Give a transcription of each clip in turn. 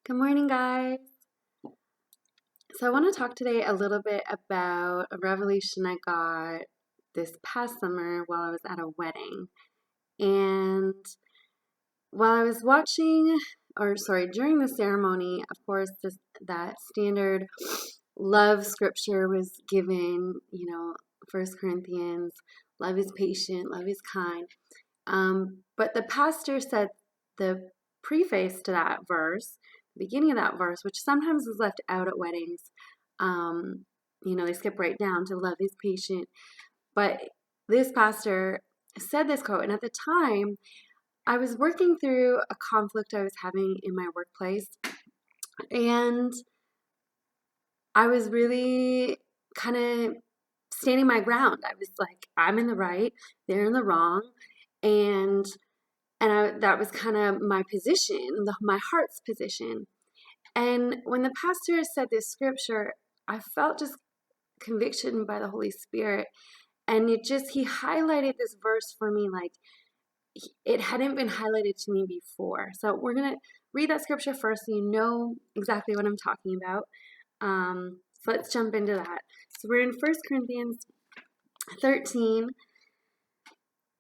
Good morning, guys. So, I want to talk today a little bit about a revelation I got this past summer while I was at a wedding. And while I was during the ceremony, of course, that standard love scripture was given, 1 Corinthians, love is patient, love is kind. But the pastor said the preface to that verse, the beginning of that verse, which sometimes is left out at weddings. They skip right down to love is patient. But this pastor said this quote, and at the time, I was working through a conflict I was having in my workplace, and I was really kind of standing my ground. I was like, I'm in the right, they're in the wrong, and that was kind of my position, my heart's position. And when the pastor said this scripture, I felt just conviction by the Holy Spirit. And he highlighted this verse for me like it hadn't been highlighted to me before. So we're going to read that scripture first so you know exactly what I'm talking about. So let's jump into that. So we're in 1 Corinthians 13,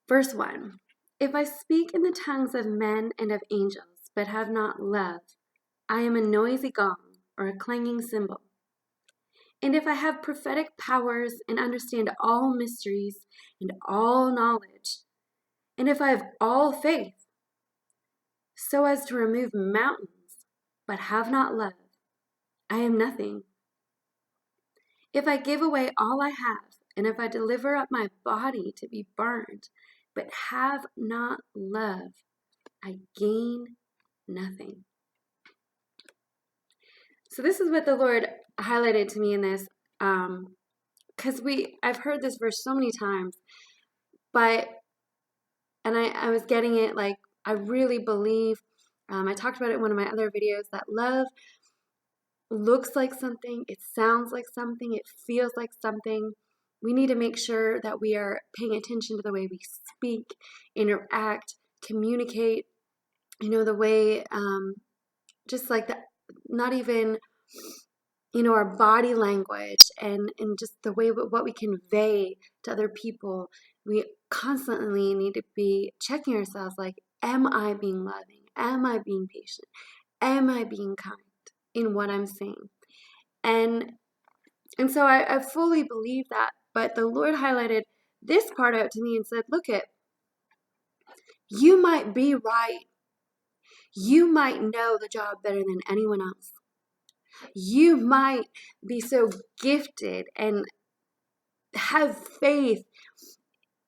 verse 1. If I speak in the tongues of men and of angels, but have not love, I am a noisy gong or a clanging cymbal. And if I have prophetic powers and understand all mysteries and all knowledge, and if I have all faith, so as to remove mountains, but have not love, I am nothing. If I give away all I have, and if I deliver up my body to be burned, but have not love, I gain nothing. So this is what the Lord highlighted to me in this, because I've heard this verse so many times, and I was getting it like I really believe. I talked about it in one of my other videos that love looks like something, it sounds like something, it feels like something. We need to make sure that we are paying attention to the way we speak, interact, communicate, the way, just like that, not even, our body language and just the way what we convey to other people. We constantly need to be checking ourselves like, am I being loving? Am I being patient? Am I being kind in what I'm saying? And so I fully believe that. But the Lord highlighted this part out to me and said, look you might be right. You might know the job better than anyone else. You might be so gifted and have faith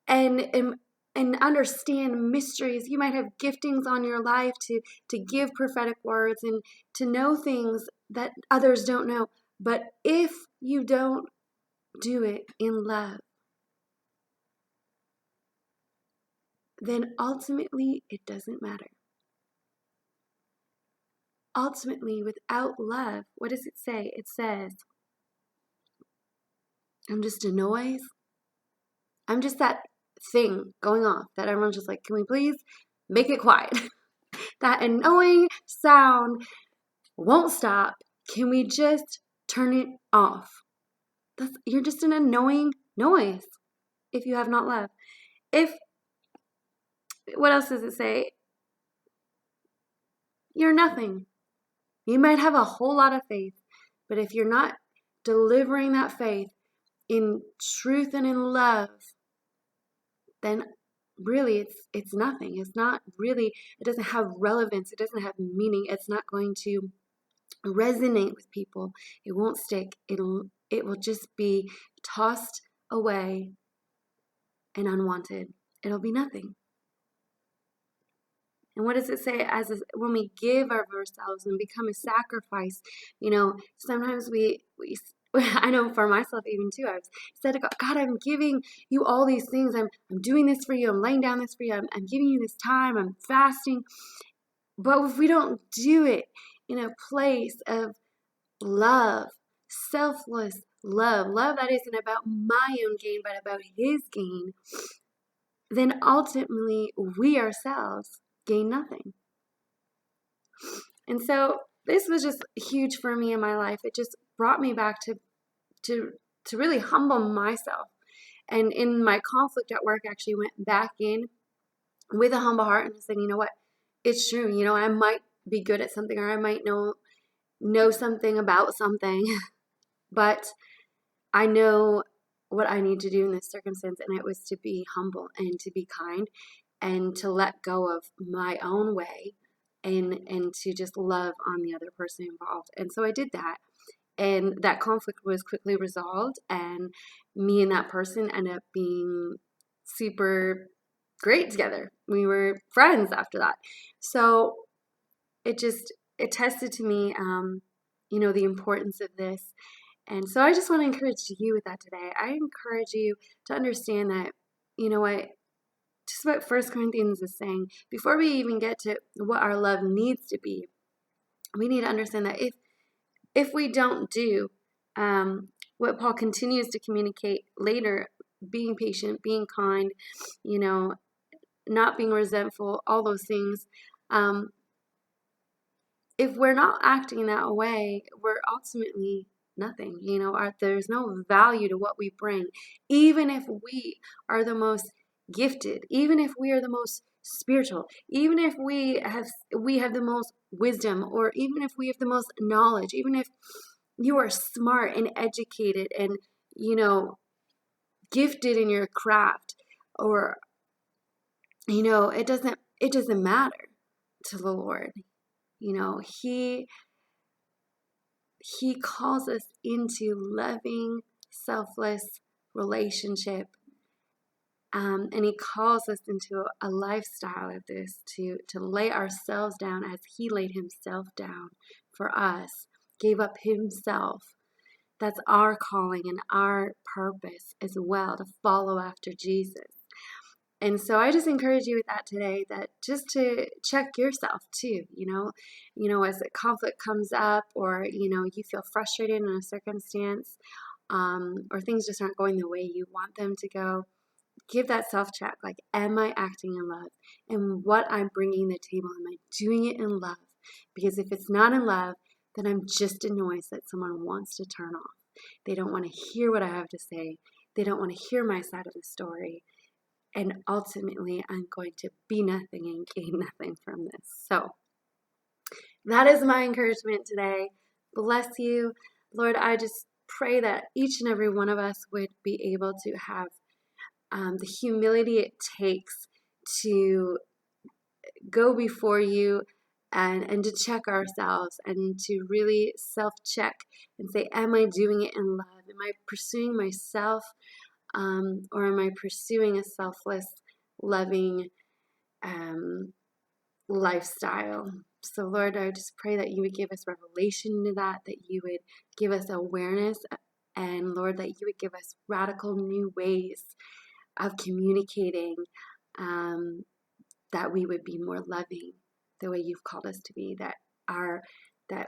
and understand mysteries. You might have giftings on your life to give prophetic words and to know things that others don't know. But if you don't do it in love, then ultimately it doesn't matter. Ultimately, without love, what does it say? It says, I'm just a noise. I'm just that thing going off that everyone's just like, can we please make it quiet? That annoying sound won't stop. Can we just turn it off? You're just an annoying noise if you have not love. What else does it say? You're nothing. You might have a whole lot of faith, but if you're not delivering that faith in truth and in love, then really it's nothing. It's not really, it doesn't have relevance. It doesn't have meaning. It's not going to resonate with people. It won't stick. It will just be tossed away and unwanted. It'll be nothing. And what does it say when we give of ourselves and become a sacrifice? Sometimes we I know for myself even too, I've said to God, I'm giving you all these things. I'm doing this for you. I'm laying down this for you. I'm giving you this time. I'm fasting. But if we don't do it in a place of love, selfless love that isn't about my own gain, but about His gain, then ultimately we ourselves gain nothing. And so this was just huge for me in my life. It just brought me back to to really humble myself. And in my conflict at work, I actually went back in with a humble heart and said, you know what, it's true. You know, I might be good at something, or I might know something about something, but I know what I need to do in this circumstance, and it was to be humble and to be kind and to let go of my own way and to just love on the other person involved. And so I did that. And that conflict was quickly resolved, and me and that person ended up being super great together. We were friends after that. So it tested to me, the importance of this. And so I just want to encourage you with that today. I encourage you to understand that, you know what, just what First Corinthians is saying, before we even get to what our love needs to be, we need to understand that if we don't do what Paul continues to communicate later, being patient, being kind, not being resentful, all those things, if we're not acting that way, we're ultimately nothing. There's no value to what we bring. Even if we are the most gifted, even if we are the most spiritual, even if we have the most wisdom, or even if we have the most knowledge, even if you are smart and educated and gifted in your craft, or it doesn't matter to the Lord. He calls us into loving, selfless relationship. And he calls us into a lifestyle of this, to lay ourselves down as he laid himself down for us, gave up himself. That's our calling and our purpose as well, to follow after Jesus. And so I just encourage you with that today, that just to check yourself too, as a conflict comes up, or, you feel frustrated in a circumstance, or things just aren't going the way you want them to go. Give that self-check. Like, am I acting in love? And what I'm bringing to the table, am I doing it in love? Because if it's not in love, then I'm just a noise that someone wants to turn off. They don't want to hear what I have to say. They don't want to hear my side of the story. And ultimately, I'm going to be nothing and gain nothing from this. So that is my encouragement today. Bless you. Lord, I just pray that each and every one of us would be able to have the humility it takes to go before you and to check ourselves, and to really self-check and say, am I doing it in love? Am I pursuing myself? Or am I pursuing a selfless, loving lifestyle? So Lord, I just pray that you would give us revelation to that you would give us awareness, and Lord, that you would give us radical new ways of communicating, that we would be more loving the way you've called us to be, that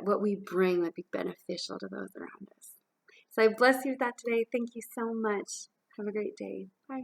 what we bring would be beneficial to those around us. So I bless you with that today. Thank you so much. Have a great day. Bye.